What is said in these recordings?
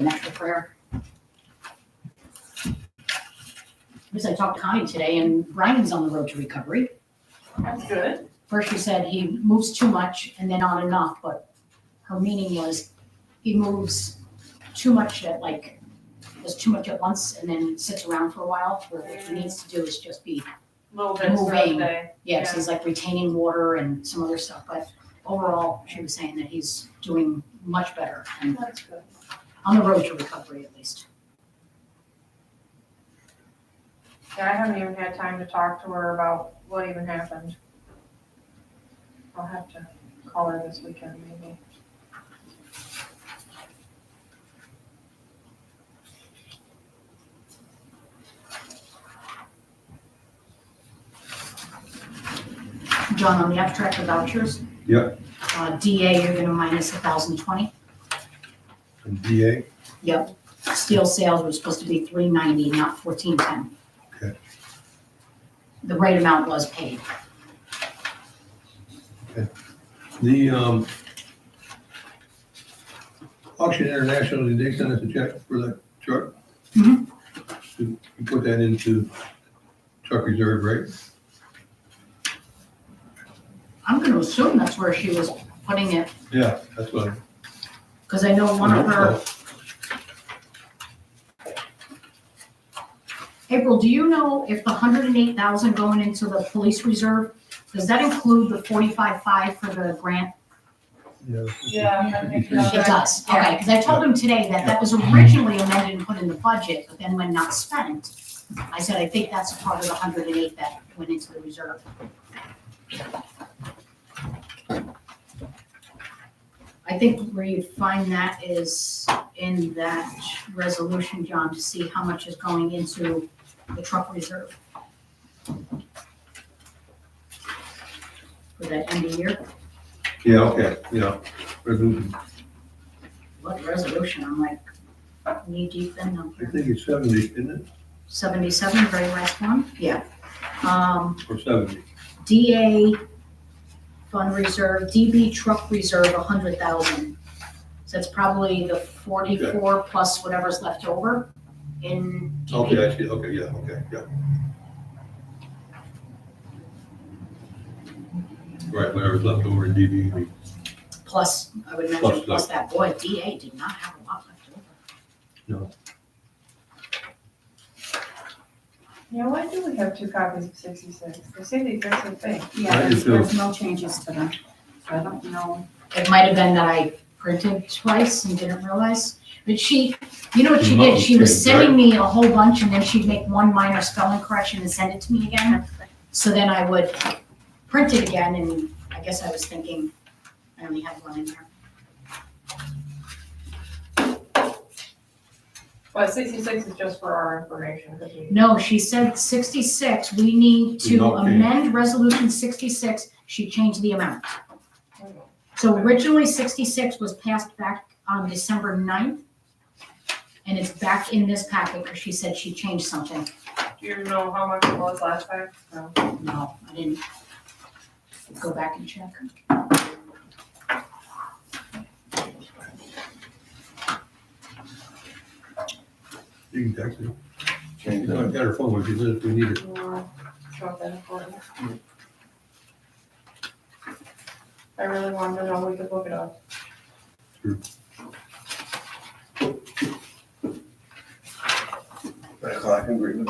an extra prayer. Because I talked to Connie today and Brian's on the road to recovery. That's good. First she said he moves too much and then not enough, but her meaning was he moves too much at does too much at once and then sits around for a while, where what he needs to do is just be, Little bit Moving. throughout the day. yes, he's like retaining water and some other stuff, but overall, she was saying that he's doing much better and That's good. on the road to recovery at least. Yeah, I haven't even had time to talk to her about what even happened. I'll have to call her this weekend maybe. John, on the abstract of vouchers. Yep. DA, you're gonna minus 1,020. And DA, Yep. Steel sales were supposed to be 390, not 1410. Okay. The right amount was paid. the, Auction International, did they send us a check for that truck? Mhm. You put that into truck reserve, right? I'm gonna assume that's where she was putting it, Yeah, that's what. because I know one of her, April, do you know if the 108,000 going into the police reserve, does that include the 45.5 for the grant? Yeah. Yeah, I think It so. does, okay, because I told him today that that was originally amended and put in the budget, but then when not spent, I said, I think that's a part of the 108 that went into the reserve. I think where you find that is in that resolution, John, to see how much is going into the truck reserve. For that end of year, Yeah, okay, yeah. Resolution. what resolution, I'm like knee deep in them. I think it's 70, isn't it? 77, very last one, yeah. Or 70? DA fund reserve, DB truck reserve, 100,000. So that's probably the 44 plus whatever's left over in DB. Okay, I see, okay, yeah, okay, yeah. Right, whatever's left over in DB. Plus, I would Plus imagine, plus that, boy, DA did not have a lot left over. No. Yeah, why do we have two copies of 66? They say the exact same thing. Yeah, I there's, do too. there's no changes to them, so I don't know. It might have been that I printed twice and didn't realize, but she, you know what she did? She was sending me a whole bunch and then she'd make one minor spelling correction and send it to me again. So then I would print it again and I guess I was thinking I only had one in there. But 66 is just for our information, because we. No, she said 66, we need to Okay. amend resolution 66, she changed the amount. So originally 66 was passed back on December 9th, and it's back in this packet because she said she changed something. Do you know how much it was last time? No. No, I didn't go back and check. You can text it. I've got her phone with you, if we need it. Drop that for you. I really wanted to know, we could look it up. I can agree with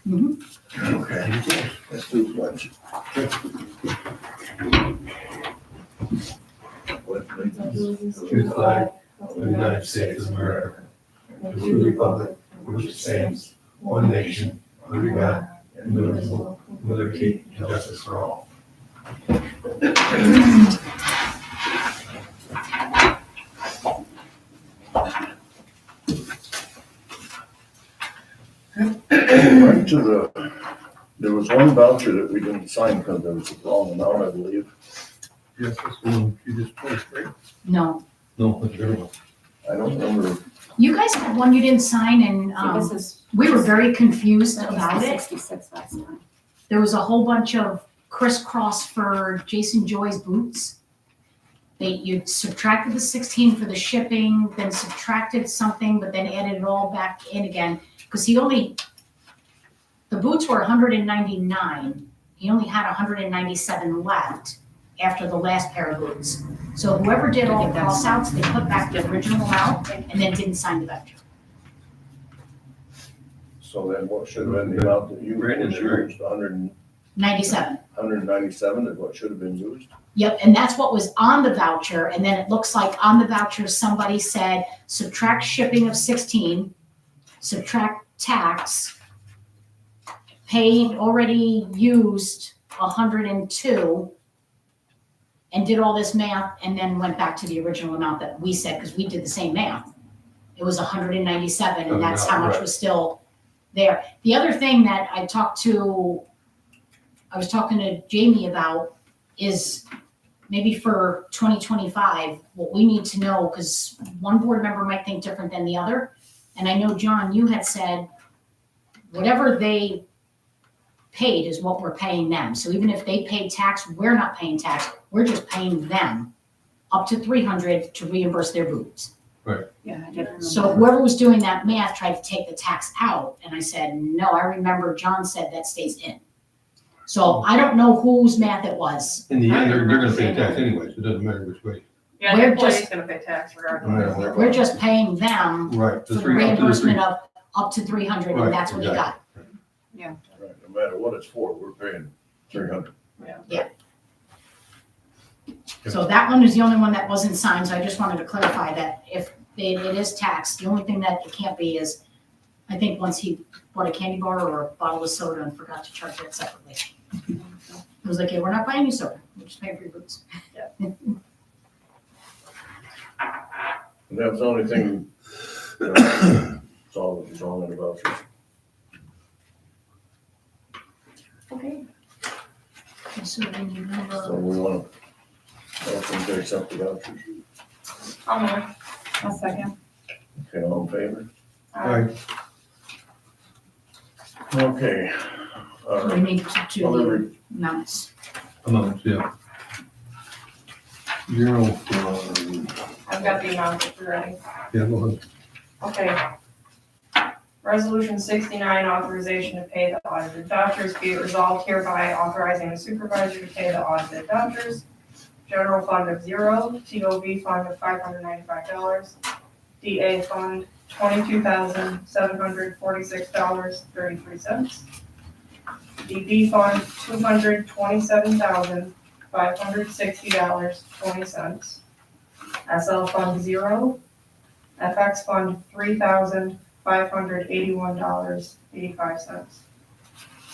you. Okay, let's do pledge. Pledge allegiance To the flag of the United States of America, and to the republic which stands one nation, under God, indivisible, with liberty and justice for all. Right to the, there was one voucher that we didn't sign because there was a wrong amount, I believe. Yes, that's the one you just placed, right? No, No, that's a different one. I don't remember. you guys had one you didn't sign and This is. we were very confused that was about the it. 66 last time. There was a whole bunch of crisscross for Jason Joy's boots. you subtracted the 16 for the shipping, then subtracted something, but then added it all back in again. Because the boots were 199. He only had 197 left after the last pair of boots. So whoever did all the cross outs, they put back the original amount and then didn't sign the voucher. So then what should have been the amount that you Brandon, used, 97. 197 is what should have been used? Yep, and that's what was on the voucher, and then it looks like on the voucher, somebody said subtract shipping of 16, subtract tax, paid, already used 102, and did all this math, and then went back to the original amount that we said, because we did the same math. It was 197, and that's how much was still there. The other thing that I was talking to Jamie about is maybe for 2025, what we need to know, because one board member might think different than the other. And I know, John, you had said, whatever they paid is what we're paying them. So even if they paid tax, we're not paying tax. We're just paying them up to 300 to reimburse their boots. Yeah, I did remember. So whoever was doing that math tried to take the tax out. And I said, no, I remember John said that stays in. So I don't know whose math it was. In the end, they're gonna pay tax anyways, it doesn't matter which way. Yeah, the We're employee's just- gonna pay tax No regardless. matter what. We're just paying them Right. for the up to the reimbursement of up to 300, Right, and that's what he got. Right, no matter what it's for, we're paying 300. So that one is the only one that wasn't signed, so I just wanted to clarify that if it is taxed, the only thing that it can't be is, I think once he bought a candy bar or a bottle of soda and forgot to charge it separately. It was like, yeah, we're not buying you soda, we're just paying for your boots. And that was the only thing, that's all that was wrong in the vouchers. Okay. So then you have So we want to, motion to accept the vouchers. I'll move. I'll second. Okay, all in favor? Right. Okay. we need to do Other the amounts. Amounts, yeah. Zero from, I've got the amount if you're ready. yeah, go ahead. Okay. Resolution 69, authorization to pay the audited vouchers. Be it resolved hereby authorizing the supervisor to pay the audited vouchers. General fund of $0, TOV fund of $595, DA fund $22,746.33. DB fund $227,560.20. SL fund $0. FX fund $3,581.85.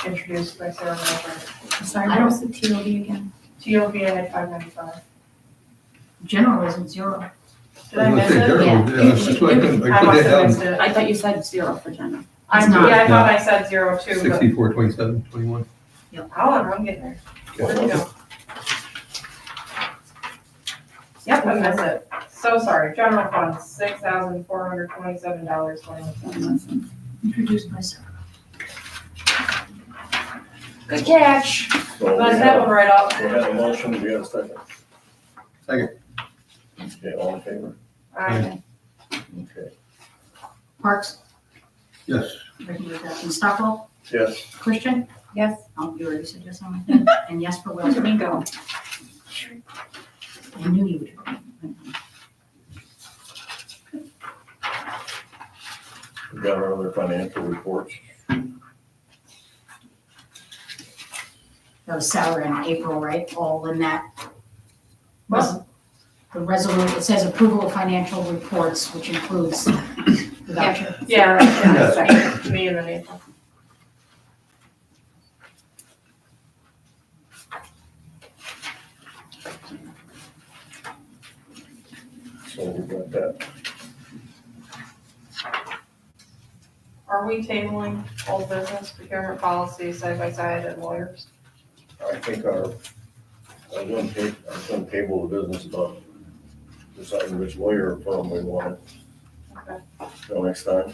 Introduced by Sarah Brown. Sorry, what was the TOV again? TOV I had $595. General isn't zero. Did I miss was gonna say it? general, Yeah. yeah, that's why I put I must that have down, missed it. I thought you said 0 for general. It's not. Yeah, I thought I said 0 too, but 64, 27, 21. hold on, I'm getting there. Where'd it go? Yep, I missed it. So sorry. General fund, $6,427.21. Introduced by Sarah. Good catch. So we Glad that one have, right up. we have a motion, we have a second. Second. Okay, all in favor? Aye. Okay, Parks, Yes. and Stockwell, yes, Christian? Yes. Oh, you already said yes on that. And yes for Will. Bingo. I knew you would. we got our other financial reports. That was Sarah and April, right? All in that. What? The resolution, it says approval of financial reports, which includes the voucher. Yeah, Yes. second. Me and then April. So we got that. Are we tabling old business procurement policy side by side and lawyers? I think I was gonna table the business about deciding which lawyer firm we wanted. Okay. Till next time.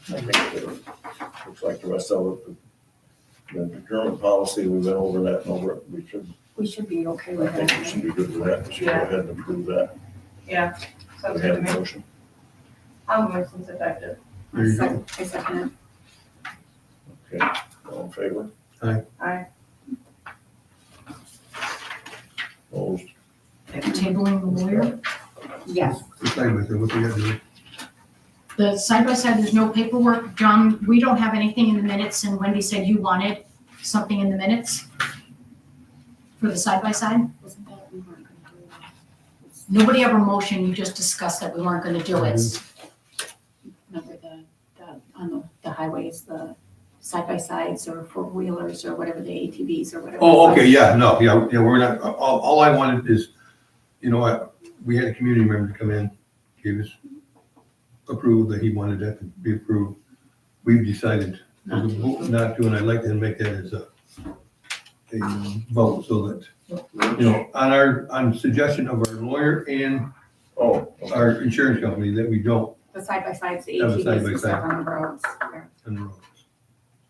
I think it looks like the rest of it, the procurement policy, we've been over that and over it. We should We should be okay with I think we should it. be good with that. We should go ahead and approve that. So We good have to a me. motion. I'll move since effective. There you go. I second it. Okay, all in favor? Aye. Opposed? Tabling the lawyer. Yes. Decide with it, what we gotta do. The side by side, there's no paperwork. John, we don't have anything in the minutes, and Wendy said you wanted something in the minutes for the side by side. Wasn't that we weren't gonna do that? Nobody ever motioned, you just discussed that we weren't gonna do it. Remember on the highways, the side-by-sides or four-wheelers or whatever, the ATVs or whatever. Oh, okay, yeah, no, yeah, we're not, all I wanted is, we had a community member come in, gave us approval that he wanted that to be approved. We've decided not to, and I'd like to make that as a vote, so that, on suggestion of our lawyer and Oh, okay. our insurance company, that we don't The side-by-sides, the Have a ATVs and side-by-side. stuff on the roads. on the roads,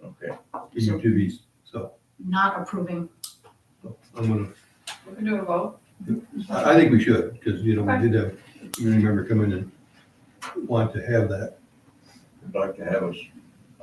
Okay, the UTVs, so Not approving. I'm gonna, We can do a vote. I think we should, because, we did have a community member come in and want to have that. would like to have us,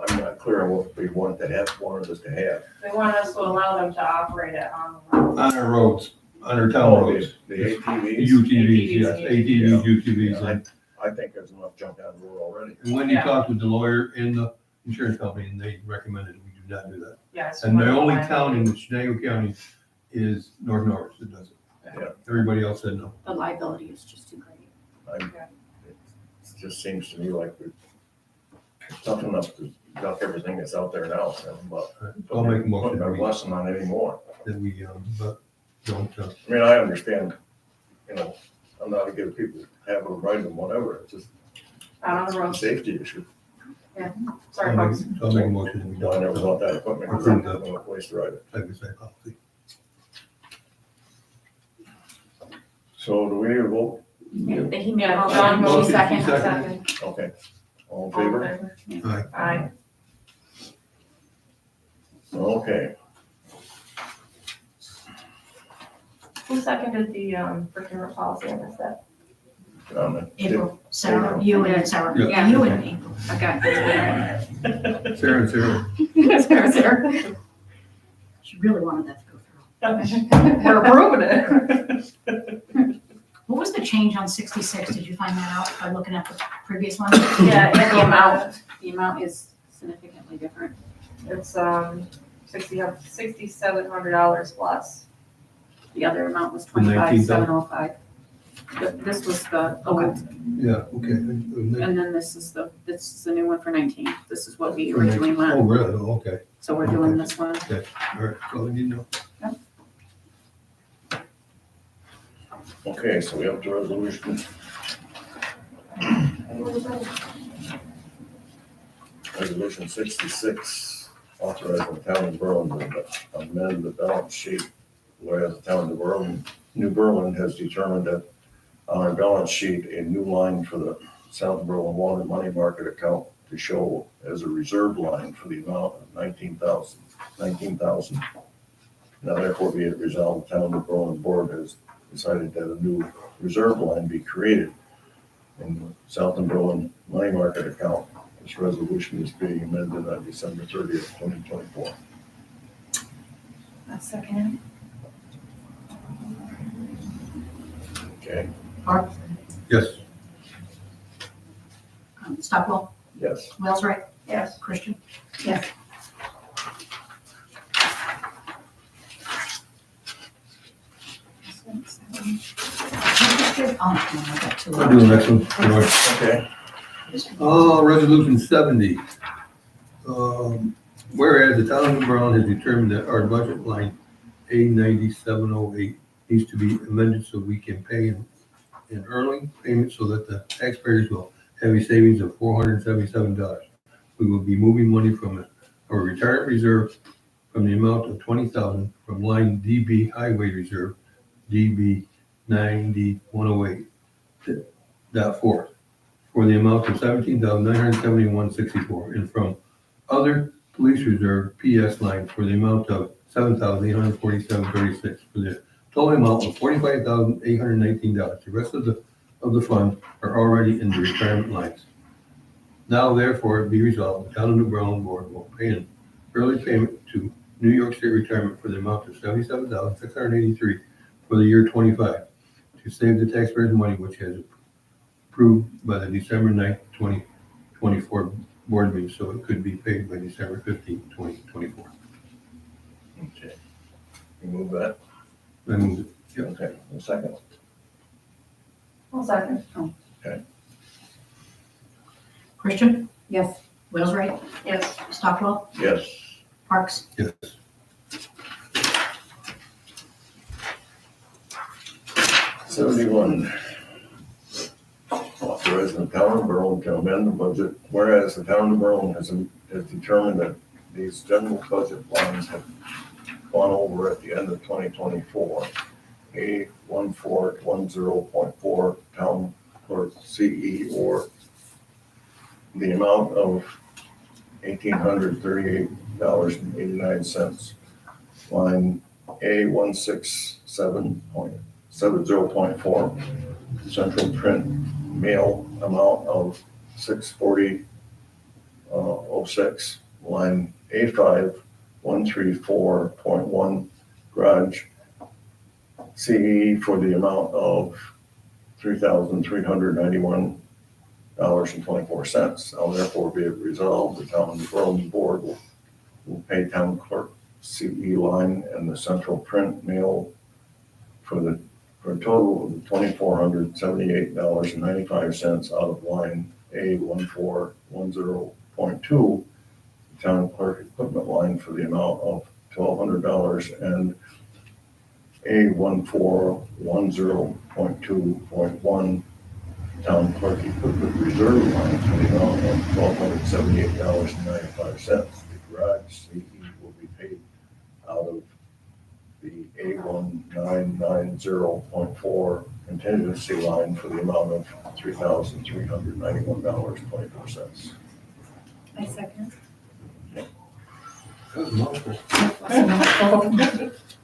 I'm not clear on what we wanted us to have. They want us to allow them to operate it on the road. On our roads, on our town roads. The ATVs? UTVs, yes, ATVs. ATVs, UTVs. Yeah, I think there's enough junk on the road already. And Wendy Yeah. talked with the lawyer and the insurance company, and they recommended we do not do that. Yes. And the only town in Chenango County is North Norris that does it. Yeah. Everybody else said no. The liability is just too great. It just seems to me like we're tough enough to duck everything that's out there now, but I'll make a putting motion our blessing on it anymore. that we, but don't, I mean, I understand, I'm not against people having them ride them, whatever, it's just Out on the a road. safety issue. Sorry, folks. I'll make a motion that we I never don't, thought that equipment was Approve in a place to ride it. like we say, policy. So do we need a vote? He made a Yeah, motion, John motion, she second. second. Okay. All in All in favor? favor? Aye. Aye. Okay. Who seconded the procurement policy on this step? April, Sarah, you and Sarah. Yeah. You and April. I got it. Sarah and Sarah, Sarah, Sarah. She really wanted that to go through. We're approving it. What was the change on 66? Did you find that out by looking at the previous one? Yeah, The the amount, the amount is significantly different. it's $6,700 plus. The other amount was The 25,705. This was the old, yeah, okay. and then this is the new one for 19. This is what we For next- originally Oh, went, really? Oh, okay. so we're doing this one. All right, so you know. Okay, so we have the resolution. Resolution 66, authorizing the town of Berlin to amend the balance sheet, whereas the town of Berlin, New Berlin has determined that on our balance sheet, a new line for the South Berlin Water Money Market account to show as a reserve line for the amount of $19,000. Now therefore be it resolved, the town of Berlin board has decided that a new reserve line be created in the South Berlin Money Market account. This resolution is being amended on December 30th, 2024. A second. Okay, Yes, Stockwell, yes. Wells right, Yes. Christian. Yes. Oh, no, I got two. I'll do the next one. All right. Okay, Resolution 70. Whereas the town of Brown has determined that our budget line A9708 needs to be amended so we can pay in early payment so that the taxpayers will have a savings of $477. We will be moving money from our retirement reserve from the amount of $20,000 from line DB Highway Reserve, DB 9108, .4, for the amount of $17,971.64, and from other police reserve PS line for the amount of $7,847.36 for the total amount of $45,819. The rest of the fund are already in the retirement lines. Now therefore be resolved, the Town of New Berlin Board will pay an early payment to New York State Retirement for the amount of $77,683 for the year 25 to save the taxpayers' money, which has approved by the December 9th, 2024 board meeting, so it could be paid by December 15th, 2024. Okay. You move that? I move it. Yep. Okay, a second. I'll second. Christian, Yes. Wellsright, Yes. Stockwell, Yes. Parks, Yes. $71, authorizing the Town of Berlin to amend the budget, whereas the Town of Berlin has determined that these general budget lines have gone over at the end of 2024. A1410.4 Town Clerk CE, or the amount of $1,838.89. Line A167.70.4 Central Print Mail, amount of $640.06. Line A5134.1 Garage CE, for the amount of $3,391.24. Now therefore be it resolved, the Town of New Berlin Board will pay Town Clerk CE line and the Central Print Mail for a total of $2,478.95 out of line A1410.2, Town Clerk Equipment line, for the amount of $1,200, and A1410.2.1 Town Clerk Equipment Reserve line, for the amount of $1,278.95. The garage CE will be paid out of the A1990.4 contingency line for the amount of $3,391.24. I second.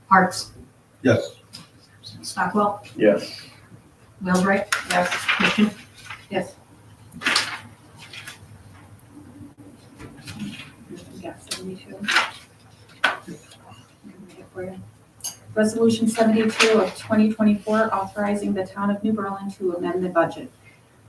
Parks, Yes. Stockwell, Yes. Wellsright, Yes. Christian, Yes. We got 72. Resolution 72 of 2024, authorizing the Town of New Berlin to amend the budget.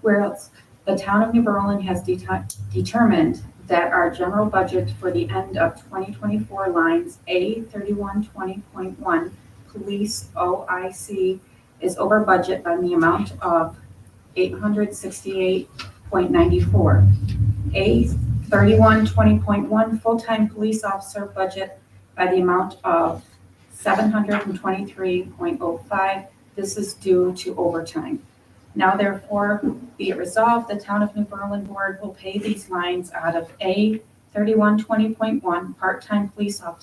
Whereas the Town of New Berlin has determined that our general budget for the end of 2024 lines A3120.1 Police OIC is over budget by the amount of $868.94. A3120.1 full-time police officer budget by the amount of $723.05. This is due to overtime. Now therefore be it resolved, the Town of New Berlin Board will pay these lines out of A3120.1 part-time police for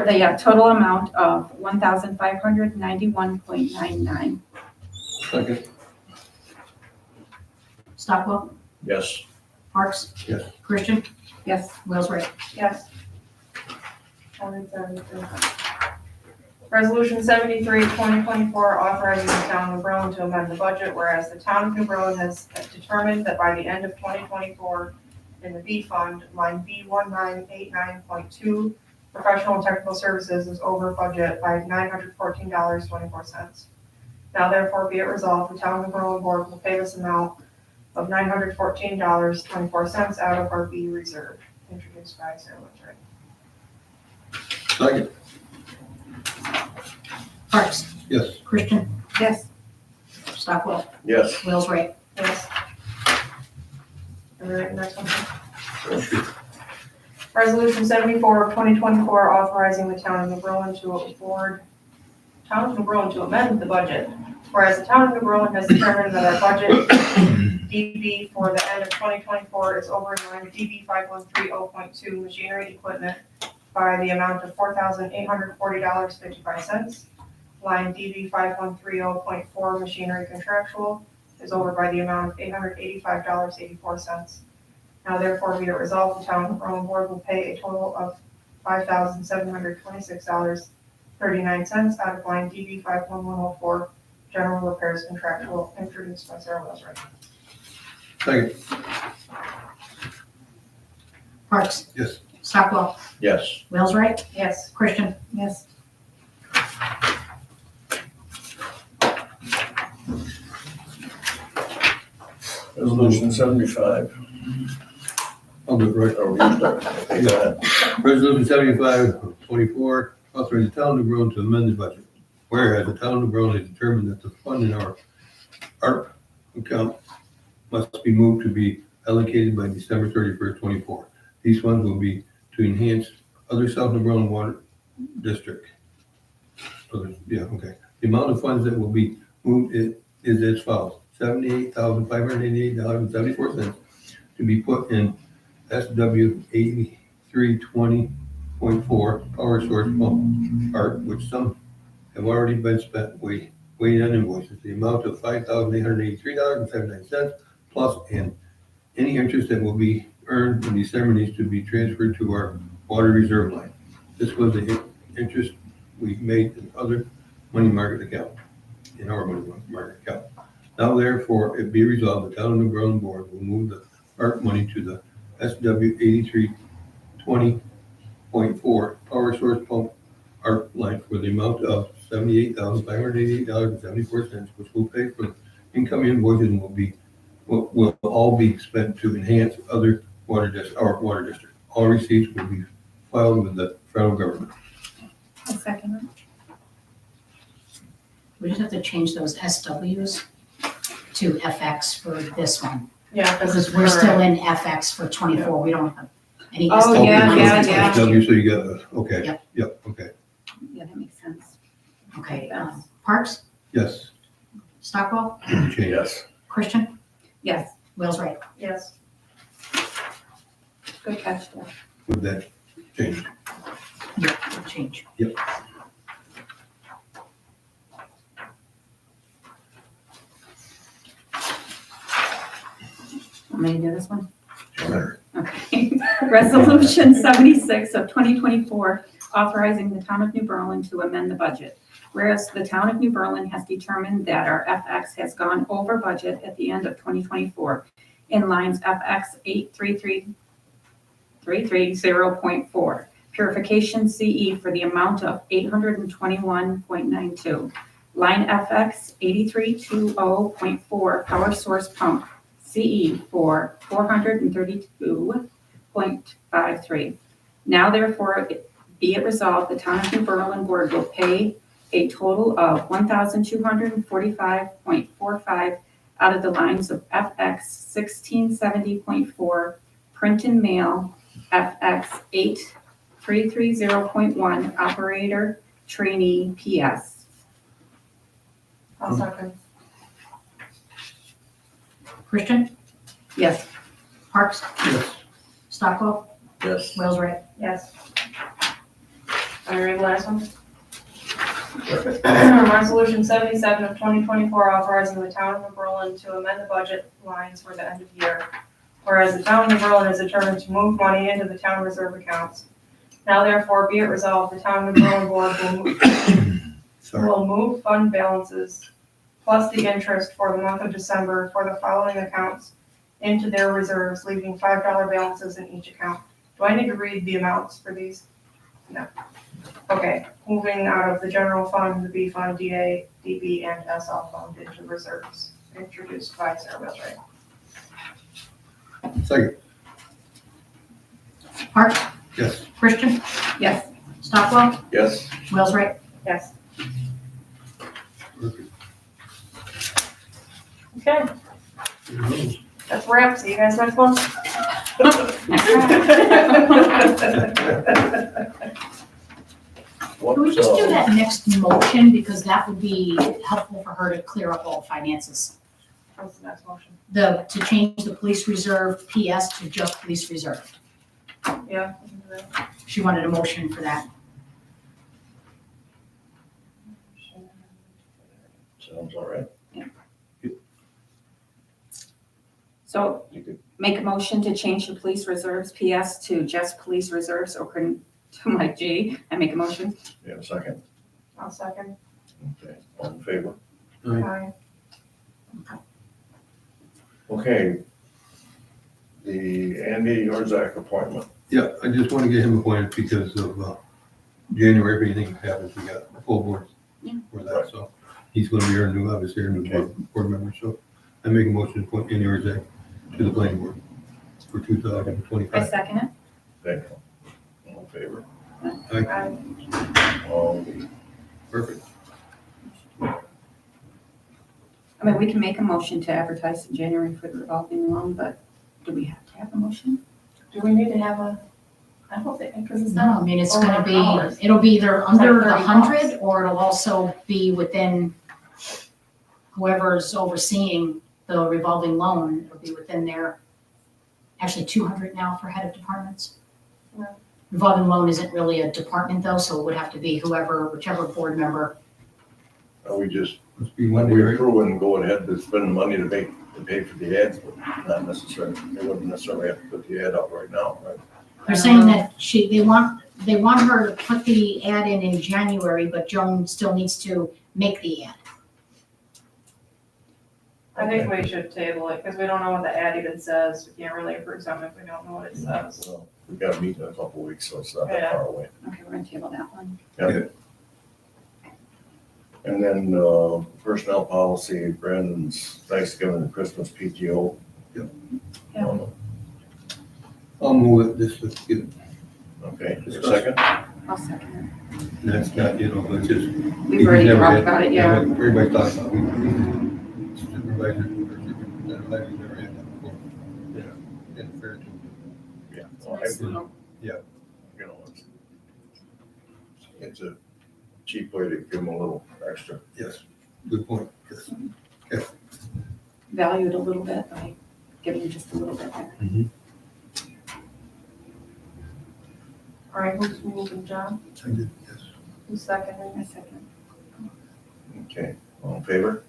the total amount of $1,591.99. Second. Stockwell, Yes. Parks, Yes. Christian, Yes. Wellsright, Yes. 173. Resolution 73, 2024, authorizing the Town of New Berlin to amend the budget, whereas the Town of New Berlin has determined that by the end of 2024, in the B Fund, line B1989.2, professional and technical services is over budget by $914.24. Now therefore be it resolved, the Town of New Berlin Board will pay this amount of $914.24 out of our B reserve, introduced by Sarah Winthrop. Second. Parks, Yes. Christian, Yes. Stockwell, Yes. Wellsright, Yes. All right, next one. Resolution 74 of 2024, authorizing the Town of New Berlin to amend the budget. Whereas the Town of New Berlin has determined that our budget DB for the end of 2024 is over line DB 5130.2 machinery equipment by the amount of $4,840.55. Line DB 5130.4 machinery contractual is over by the amount of $885.84. Now therefore be it resolved, the town of Berlin board will pay a total of $5,726.39 out of line DB 51104, general repairs contractual, introduced by Sarah Wellsworth. Second, Parks, yes. Stockwell, Yes. Wellswright, Yes. Christian, Yes. Resolution 75. I'll do it right. Oh, you start. Okay, go ahead. Resolution 75-24, authorizing the town of New Berlin to amend the budget. Whereas the town of New Berlin has determined that the fund in our ARP account must be moved to be allocated by December 31st, 24. These funds will be to enhance other South New Berlin water district. The amount of funds that will be moved is as follows: $78,588.74 to be put in SW 8320.4 power source pump part, which some have already been spent waiting on invoices. The amount of $5,883.79 plus and any interest that will be earned in December needs to be transferred to our water reserve line. This was the interest we made in other money market account, in our money market account. Now therefore, it be resolved, the town of New Berlin board will move the ARP money to the SW 8320.4 power source pump ARP line for the amount of $78,588.74, which will pay for incoming invoices and will all be spent to enhance other our water district. All receipts will be filed with the federal government. I'll second it. we just have to change those SWs to FX for this one. Yeah, Because we're still in FX for 24, we don't have any. Oh, SWs. yeah. SW, so you got, okay, Yep. yep, okay, Yeah, that makes sense. Okay, Parks, yes. Stockwell, Change. Yes. Christian, Yes, Wellswright. yes. good catch, Jeff. With that change. Yeah, we'll change. Yep. Want me to do this one? Sure. Okay. Resolution 76 of 2024, authorizing the town of New Berlin to amend the budget. Whereas the town of New Berlin has determined that our FX has gone over budget at the end of 2024 in lines FX 8330.4, purification CE for the amount of $821.92, line FX 8320.4, power source pump CE for $432.53. Now therefore be it resolved, the town of New Berlin board will pay a total of $1,245.45 out of the lines of FX 1670.4, print and mail, FX 8330.1, operator trainee PS. I'll second. Christian, Yes. Parks, Yes. Stockwell, Yes. Wellswright. Yes. Can I read the last one? Resolution 77 of 2024, authorizing the town of New Berlin to amend the budget lines for the end of year. Whereas the town of New Berlin is determined to move money into the town reserve accounts. Now therefore be it resolved, the town of New Berlin board Sorry. will move fund balances plus the interest for the month of December for the following accounts into their reserves, leaving $5 balances in each account. Do I need to read the amounts for these? No. Okay, moving out of the general fund, the B fund, DA, DB, and SL fund into reserves. Introduced by Sarah Wellswright. Second, Parks, yes. Christian, Yes. Stockwell, Yes. Wellswright. Yes. Perfect. Okay, that's a wrap. See you guys next month. Can we just do that next motion, because that would be helpful for her to clear up all finances. What's the next motion? To change the police reserve PS to just police reserve. Yeah. She wanted a motion for that. Sounds all right. So You could, make a motion to change the police reserves PS to just police reserves according to Mike G. I make a motion. you have a second? I'll second. Okay, all in favor? Aye. Okay. The Andy Yorzak appointment. Yeah, I just want to get him appointed because of January, if anything happens, we got a full board Yeah. for that, so he's going to be our new, obviously, our new board member, so I make a motion to appoint Andy Orzak to the planning board for I 2025. second it. Thank you. All in favor? Aye. All Perfect. I mean, we can make a motion to advertise in January for the revolving loan, but do we have to have a motion? Do we need to have a, I don't think, because it's No, not. I mean, it's over gonna $100. be, it'll be either under the $30. 100 or it'll also be within whoever's overseeing the revolving loan, it'll be within their, actually 200 now for head of departments. Yeah. Revolving loan isn't really a department though, so it would have to be whichever board member. we just, Must be Monday, we right? approve and go ahead to spend money to pay for the ads, but not necessarily, they wouldn't necessarily have to put the ad up right now, right? They're saying that they want her to put the ad in January, but Joan still needs to make the ad. I think we should table it, because we don't know what the ad even says. We can't really approve something if we don't know what it says. Well, we've got a meeting in a couple of weeks, so it's not that Yeah. far away. Okay, we're gonna table that one. And then, personnel policy, Brandon's Thanksgiving and Christmas PTO. Yeah. I'll move it, just to get it, Okay, is there a second? I'll second that's not, but it's just. it. We've already talked about it, yeah. Everybody talks about it. Supervisor, supervisor, never had that before. Yeah. And fair to. Yeah. Well, Nice I- little- you know, it's a cheap way to give them a little extra. Yes, good point, yes. Valued a little bit by giving just a little bit there. All right, who's moving, John? I did, yes. Who's seconding? I second. Okay, all in favor?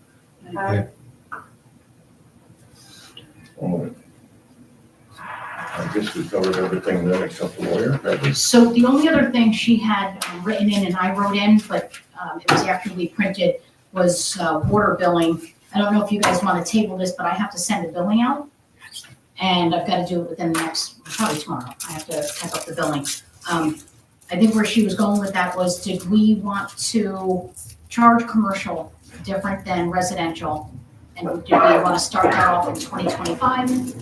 Aye. Oh, I guess we covered everything then except the lawyer, have we? So the only other thing she had written in and I wrote in, but it was after we printed, was water billing. I don't know if you guys want to table this, but I have to send a billing out. And I've got to do it within the next, probably tomorrow. I have to type up the billing. I think where she was going with that was, did we want to charge commercial different than residential? And did we want to start that off in 2025?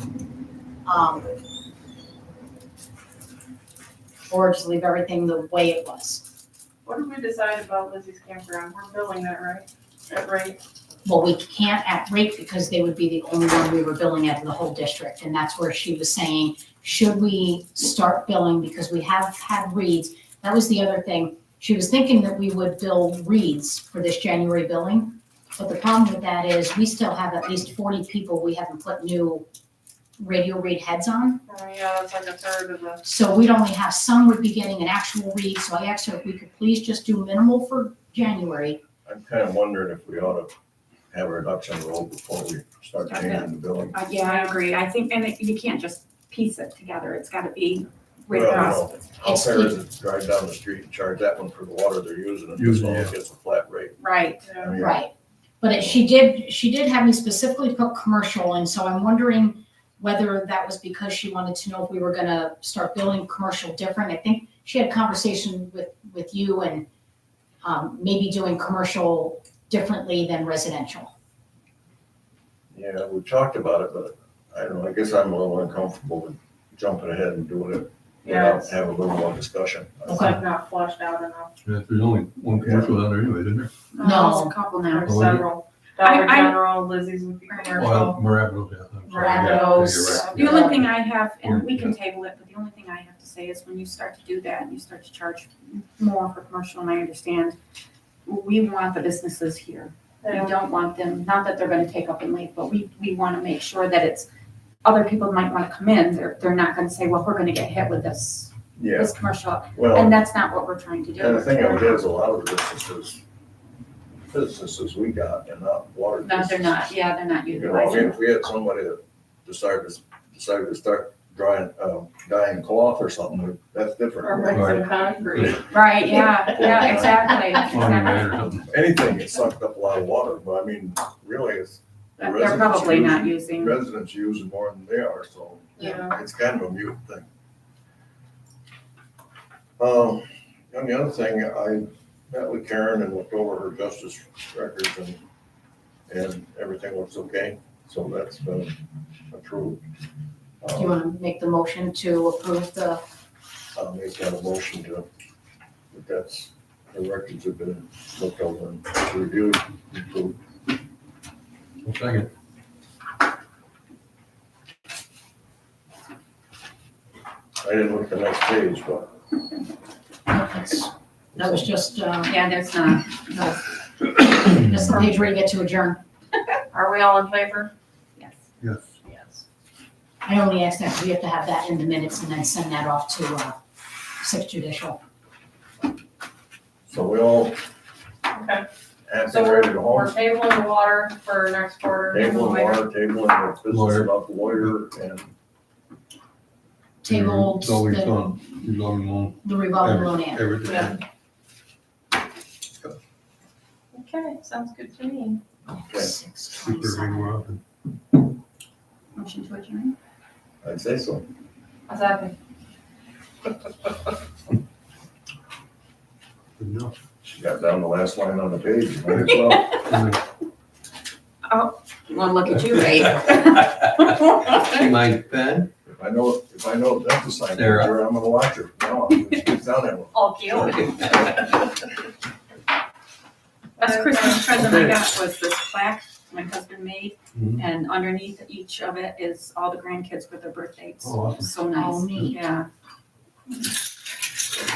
Or just leave everything the way it was? What did we decide about Lizzie's campground? We're billing that, right? At rate? Well, we can't at rate because they would be the only one we were billing at in the whole district. And that's where she was saying, should we start billing, because we have had reads. That was the other thing. She was thinking that we would bill reads for this January billing. But the problem with that is we still have at least 40 people we haven't put new radio read heads on. Oh, yeah, that's like a third of the, So we'd only have some would be getting an actual read. So I asked her if we could please just do minimal for January. I'm kind of wondering if we ought to have a reduction roll before we start changing the billing. Yeah, I agree. I think, and you can't just piece it together. It's gotta be right Well, across. How fair is it to drive down the street and charge that one for the water they're using, and this one gets a flat rate? Right. yeah. I mean, Right. But she did have me specifically put commercial, and so I'm wondering whether that was because she wanted to know if we were gonna start billing commercial different. I think she had a conversation with you and maybe doing commercial differently than residential. Yeah, we talked about it, but I don't know, I guess I'm a little uncomfortable with jumping ahead and doing it Yeah, without it's having a little more discussion. it's like not flushed out enough. There's only one commercial down there anyway, isn't there? No. There's a couple now. There's Oh, is it? several. Dollar I- General, Lizzie's would be Right. Well, commercial. Maravinos, yeah. I'm sorry. Maravinos. Yeah, The you're right. only thing I have, and we can table it, but the only thing I have to say is when you start to do that and you start to charge more for commercial, and I understand, we want the businesses here. We Yeah. don't want them, not that they're gonna take up and leave, but we want to make sure that it's, other people might want to come in, they're not gonna say, well, we're gonna get hit with this Yeah, commercial, well, and that's not what we're trying to do. and the thing of it is, a lot of the businesses we got, and not water No, they're businesses. not, yeah, they're not You know, I mean, utilizing. if we had somebody that decided to start dyeing cloth or something, that's Or different. mixing concrete. Right, yeah, exactly. Laundromat or something. Anything, it sucked up a lot of water, but I mean, really, it's. the They're residents probably use- not using, Residents use it more than they are, so Yeah. it's kind of a mute thing. And the other thing, I met with Karen and looked over her justice records and everything looks okay, so that's been approved. Do you want to make the motion to approve the, I'll make that a motion that's, the records have been looked over and reviewed, approved. One second. I didn't look at the next page, but that was just, yeah, there's not, no, just the page where you get to adjourn. Are we all in favor? yes. Yes. Yes. I only asked that because we have to have that in the minutes and then send that off to, Sixth Judicial. so we all Okay, have so to ready to go we're home. tabling the water for next quarter. Table and water, table and the business Lawyer. about the lawyer and Tabled It's always the on, revolving loan, the revolving loan ad. everything. Yeah. Okay, sounds good to me. Okay. 6:27. We're up and Motion to adjourn? I'd say so. What's happening? good enough. She got down the last line on the page, might as well. Well, look at you, Ray. See my pen? If I know that's a sign, Sarah. I'm gonna watch her. No, it's down there. All cute. Best Christmas present I got was this plaque my husband made, Mhm. and underneath each of it is all the grandkids with their birth dates. Oh, awesome. So nice. Oh, neat. Yeah.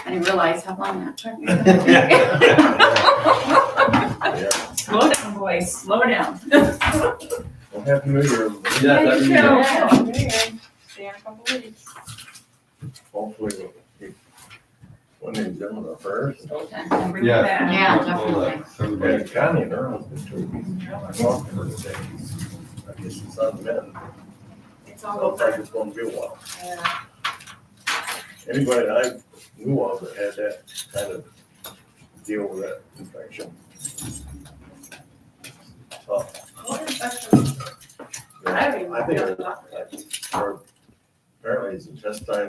I didn't realize how long that took. Yeah. Slow down, boys, slow down. Well, happy New Year, everybody. Yeah, that'd be Yeah, good. yeah. See you in a couple weeks. Hopefully, when they done the first. And bring it Yeah. back. Yeah, definitely. Everybody. And Connie and Earl's been 2 weeks. I talked to her today. I guess it's on them. It's all Looks over. like it's gonna be a while. Yeah. Anybody that I knew of that had that kind of deal with that infection. Tough. What infection? I don't even I think know. apparently it's intestine